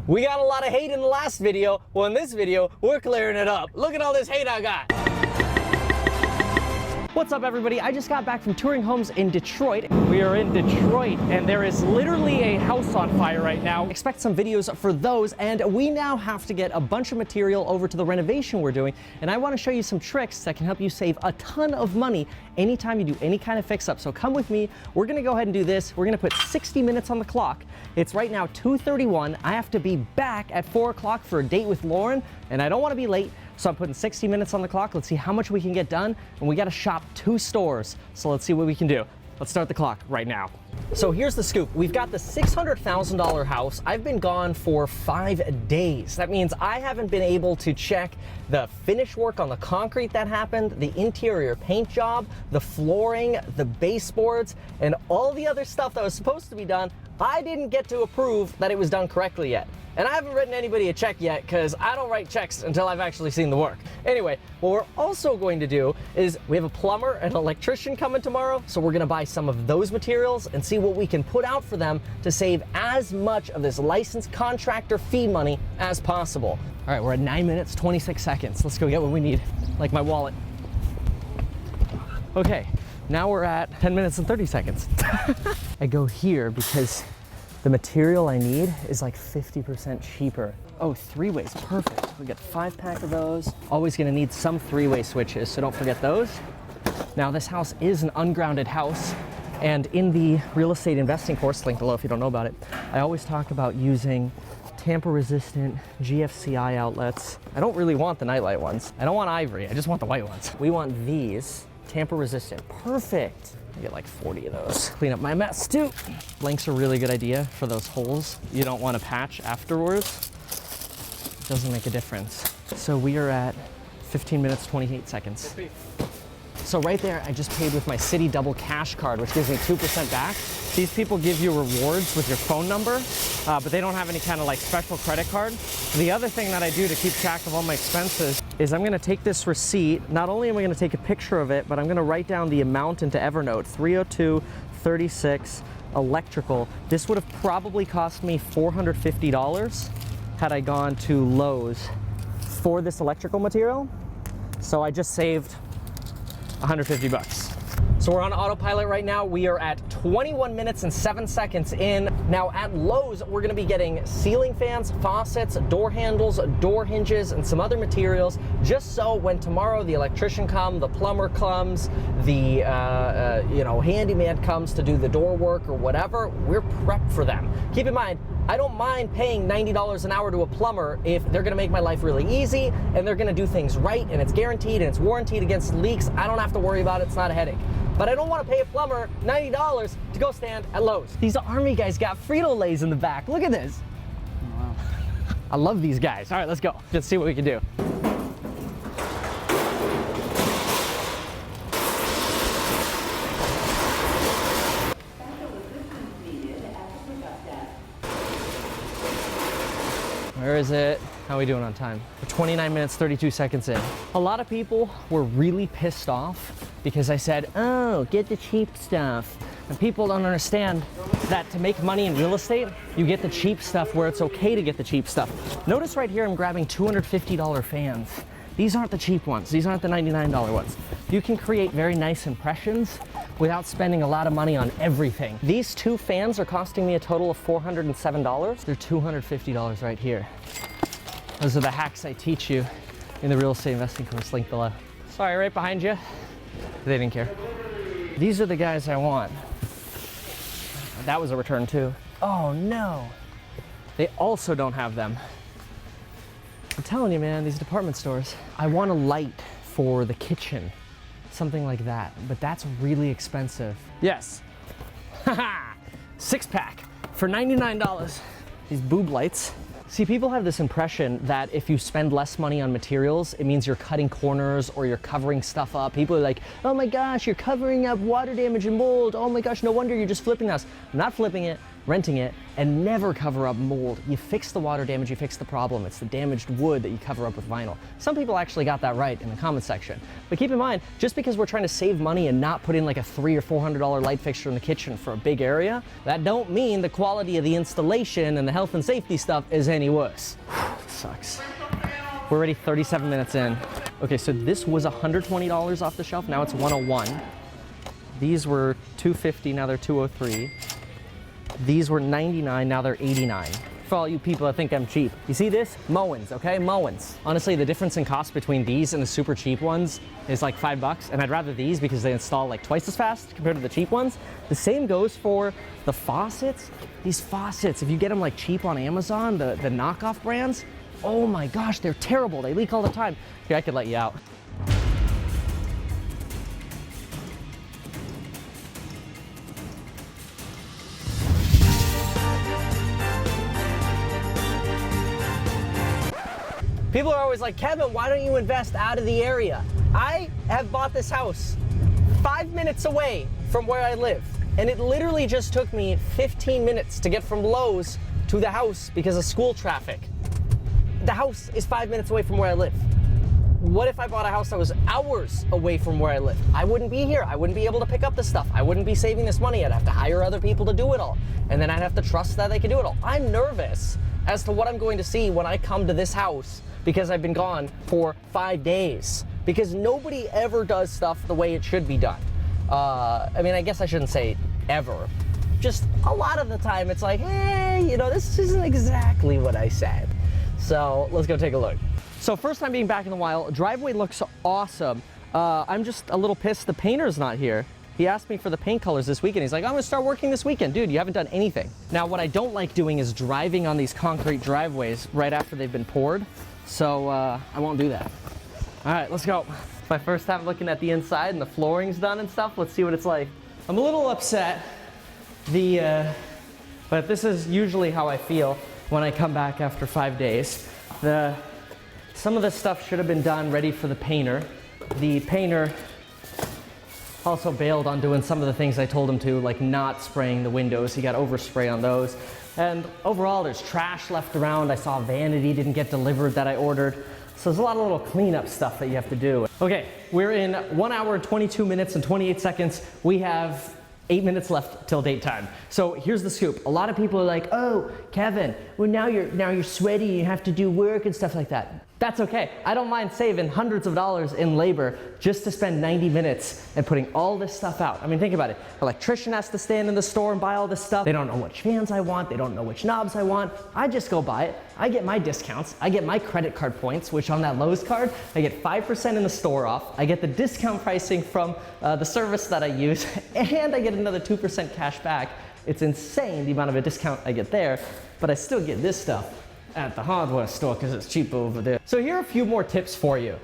We got a lot of hate in the last video. Well, in this video, we're clearing it up. Look at all this hate I got. What's up, everybody? I just got back from touring homes in Detroit. We are in Detroit, and there is literally a house on fire right now. Expect some videos for those, and we now have to get a bunch of material over to the renovation we're doing, and I want to show you some tricks that can help you save a ton of money anytime you do any kind of fix-up. So come with me. We're going to go ahead and do this. We're going to put 60 minutes on the clock. It's right now 2:31. I have to be back at 4 o'clock for a date with Lauren, and I don't want to be late. So I'm putting 60 minutes on the clock. Let's see how much we can get done. And we got to shop 2 stores. So let's see what we can do. Let's start the clock right now. So here's the scoop. We've got the $600,000 house. I've been gone for 5 days. That means I haven't been able to check the finish work on the concrete that happened, the interior paint job, the flooring, the baseboards, and all the other stuff that was supposed to be done. I didn't get to approve that it was done correctly yet. And I haven't written anybody a check yet because I don't write checks until I've actually seen the work. Anyway, what we're also going to do is we have a plumber and an electrician coming tomorrow, so we're gonna buy some of those materials and see what we can put out for them to save as much of this licensed contractor fee money as possible. All right, we're at 9 minutes, 26 seconds. Let's go get what we need, like my wallet. Okay, now we're at 10 minutes and 30 seconds. I go here because the material I need is like 50% cheaper. Oh, 3-ways, perfect. We got 5-pack of those. Always gonna need some 3-way switches, so don't forget those. Now this house is an ungrounded house, and in the real estate investing course, linked below if you don't know about it, I always talk about using tamper-resistant GFCI outlets. I don't really want the nightlight ones. I don't want ivory, I just want the white ones. We want these, tamper-resistant, perfect. I get like 40 of those. Clean up my mess too. Blanks are a really good idea for those holes you don't want to patch afterwards. It doesn't make a difference. So we are at 15 minutes, 28 seconds. So right there, I just paid with my City Double Cash card, which gives me 2% back. These people give you rewards with your phone number, but they don't have any kind of like special credit card. The other thing that I do to keep track of all my expenses is I'm gonna take this receipt. Not only am I gonna take a picture of it, but I'm gonna write down the amount into Evernote, 302.36 electrical. This would have probably cost me $450 had I gone to Lowe's for this electrical material. So I just saved 150 bucks. So we're on autopilot right now. We are at 21 minutes and 7 seconds in. Now at Lowe's, we're gonna be getting ceiling fans, faucets, door handles, door hinges, and some other materials, just so when tomorrow the electrician comes, the plumber comes, the handyman comes to do the door work or whatever, we're prepped for them. Keep in mind, I don't mind paying $90 an hour to a plumber if they're gonna make my life really easy and they're gonna do things right and it's guaranteed and it's warranted against leaks. I don't have to worry about it, it's not a headache. But I don't wanna pay a plumber $90 to go stand at Lowe's. These Army guys got Frito-Lays in the back, look at this. Wow. I love these guys. All right, let's go. Let's see what we can do. Where is it? How are we doing on time? We're 29 minutes, 32 seconds in. A lot of people were really pissed off because I said, oh, get the cheap stuff. And people don't understand that to make money in real estate, you get the cheap stuff where it's okay to get the cheap stuff. Notice right here, I'm grabbing $250 fans. These aren't the cheap ones. These aren't the $99 ones. You can create very nice impressions without spending a lot of money on everything. These 2 fans are costing me a total of $407. They're $250 right here. Those are the hacks I teach you in the real estate investing course, link below. Sorry, right behind you. They didn't care. These are the guys I want. That was a return too. Oh no. They also don't have them. I'm telling you, man, these department stores. I want a light for the kitchen, something like that, but that's really expensive. Yes. Haha. 6-pack for $99. These boob lights. See, people have this impression that if you spend less money on materials, it means you're cutting corners or you're covering stuff up. People are like, oh my gosh, you're covering up water damage and mold. Oh my gosh, no wonder you're just flipping the house. I'm not flipping it. renting it, and never cover up mold. You fix the water damage, you fix the problem. It's the damaged wood that you cover up with vinyl. Some people actually got that right in the comment section. But keep in mind, just because we're trying to save money and not put in like a $300 or $400 light fixture in the kitchen for a big area, that don't mean the quality of the installation and the health and safety stuff is any worse. Sucks. We're already 37 minutes in. Okay, so this was $120 off the shelf, now it's $101. These were $250, now they're $203. These were $99, now they're $89. For all you people that think I'm cheap. You see this? Mowens, okay? Mowens. Honestly, the difference in cost between these and the super cheap ones is like $5, and I'd rather these because they install like twice as fast compared to the cheap ones. The same goes for the faucets. These faucets, if you get them like cheap on Amazon, the knockoff brands, oh my gosh, they're terrible. They leak all the time. Here, I could let you out. People are always like, Kevin, why don't you invest out of the area? I have bought this house 5 minutes away from where I live, and it literally just took me 15 minutes to get from Lowe's to the house because of school traffic. The house is 5 minutes away from where I live. What if I bought a house that was hours away from where I live? I wouldn't be here. I wouldn't be able to pick up the stuff. I wouldn't be saving this money. I'd have to hire other people to do it all. And then I'd have to trust that they can do it all. I'm nervous as to what I'm going to see when I come to this house because I've been gone for 5 days. Because nobody ever does stuff the way it should be done. I mean, I guess I shouldn't say ever. Just a lot of the time it's like, hey, you know, this isn't exactly what I said. So let's go take a look. So first time being back in a while, driveway looks awesome. I'm just a little pissed the painter's not here. He asked me for the paint colors this weekend. He's like, I'm gonna start working this weekend. Dude, you haven't done anything. Now, what I don't like doing is driving on these concrete driveways right after they've been poured. So I won't do that. All right, let's go. It's my first time looking at the inside and the flooring's done and stuff. Let's see what it's like. I'm a little upset. But this is usually how I feel when I come back after 5 days. Some of this stuff should have been done ready for the painter. The painter also bailed on doing some of the things I told him to, like not spraying the windows. He got overspray on those. And overall, there's trash left around. I saw vanity didn't get delivered that I ordered. So there's a lot of little cleanup stuff that you have to do. Okay, we're in 1 hour, 22 minutes and 28 seconds. We have 8 minutes left till date time. So here's the scoop. A lot of people are like, oh, Kevin, well now you're sweaty, you have to do work and stuff like that. That's okay. I don't mind saving hundreds of dollars in labor just to spend 90 minutes and putting all this stuff out. I mean, think about it. Electrician has to stand in the store and buy all this stuff. They don't know which fans I want. They don't know which knobs I want. I just go buy it. I get my discounts. I get my credit card points, which on that Lowe's card, I get 5% in the store off. I get the discount pricing from the service that I use, and I get another 2% cash back. It's insane the amount of a discount I get there, but I still get this stuff at the hardware store because it's cheaper over there. So here are a few more tips for you.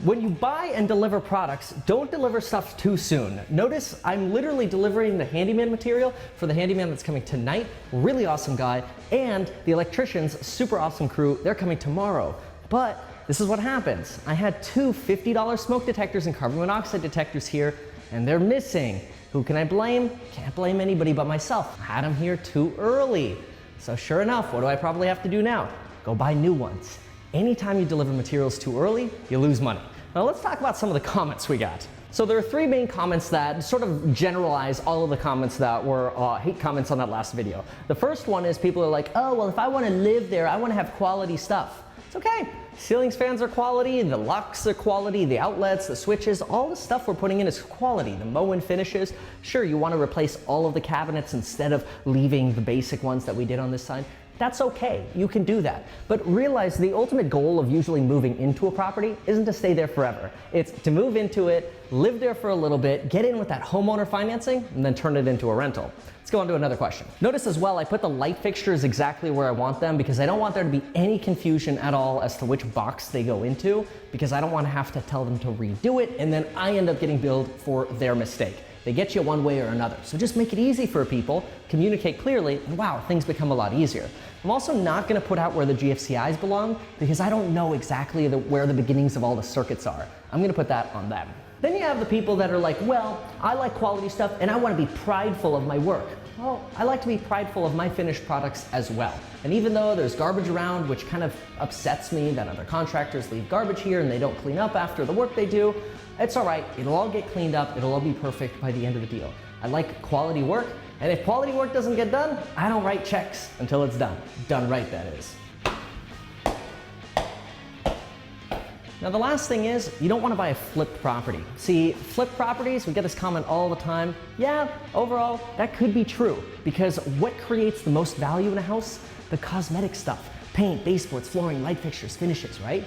When you buy and deliver products, don't deliver stuff too soon. Notice I'm literally delivering the handyman material for the handyman that's coming tonight, really awesome guy, and the electrician's super awesome crew, they're coming tomorrow. But this is what happens. I had two $50 smoke detectors and carbon monoxide detectors here, and they're missing. Who can I blame? Can't blame anybody but myself. I had them here too early. So sure enough, what do I probably have to do now? Go buy new ones. Anytime you deliver materials too early, you lose money. Now let's talk about some of the comments we got. So there are three main comments that sort of generalize all of the comments that were hate comments on that last video. The first one is people are like, oh, well, if I want to live there, I want to have quality stuff. It's okay. Ceilings fans are quality, the locks are quality, the outlets, the switches, all the stuff we're putting in is quality. The Moen finishes, sure, you want to replace all of the cabinets instead of leaving the basic ones that we did on this side. That's okay, you can do that. But realize the ultimate goal of usually moving into a property isn't to stay there forever. It's to move into it, live there for a little bit, get in with that homeowner financing, and then turn it into a rental. Let's go on to another question. Notice as well, I put the light fixtures exactly where I want them because I don't want there to be any confusion at all as to which box they go into, because I don't want to have to tell them to redo it and then I end up getting billed for their mistake. They get you one way or another. So just make it easy for people, communicate clearly, and wow, things become a lot easier. I'm also not gonna put out where the GFCIs belong because I don't know exactly where the beginnings of all the circuits are. I'm gonna put that on them. Then you have the people that are like, well, I like quality stuff and I wanna be prideful of my work. well, I like to be prideful of my finished products as well. And even though there's garbage around, which kind of upsets me that other contractors leave garbage here and they don't clean up after the work they do, it's all right. It'll all get cleaned up. It'll all be perfect by the end of the deal. I like quality work, and if quality work doesn't get done, I don't write checks until it's done. Done right, that is. Now the last thing is, you don't want to buy a flipped property. See, flipped properties, we get this comment all the time. Yeah, overall, that could be true, because what creates the most value in a house? The cosmetic stuff. Paint, baseboards, flooring, light fixtures, finishes, right?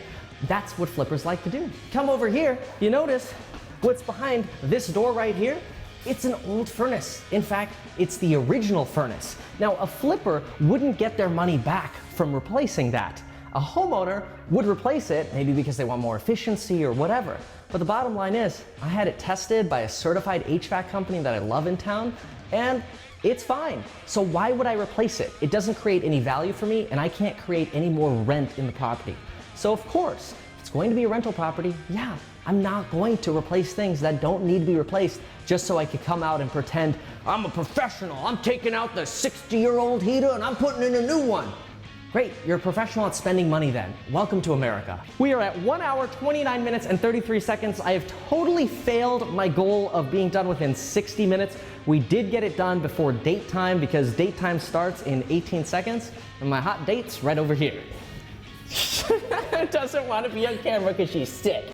That's what flippers like to do. Come over here, you notice what's behind this door right here? It's an old furnace. In fact, it's the original furnace. Now, a flipper wouldn't get their money back from replacing that. A homeowner would replace it, maybe because they want more efficiency or whatever. But the bottom line is, I had it tested by a certified HVAC company that I love in town, and it's fine. So why would I replace it? It doesn't create any value for me, and I can't create any more rent in the property. So of course, if it's going to be a rental property, yeah, I'm not going to replace things that don't need to be replaced just so I could come out and pretend I'm a professional. I'm taking out the 60-year-old heater and I'm putting in a new one. Great, you're a professional at spending money then. Welcome to America. We are at 1 hour, 29 minutes, and 33 seconds. I have totally failed my goal of being done within 60 minutes. We did get it done before date time because date time starts in 18 seconds, and my hot date's right over here. Doesn't want to be on camera because she's sick.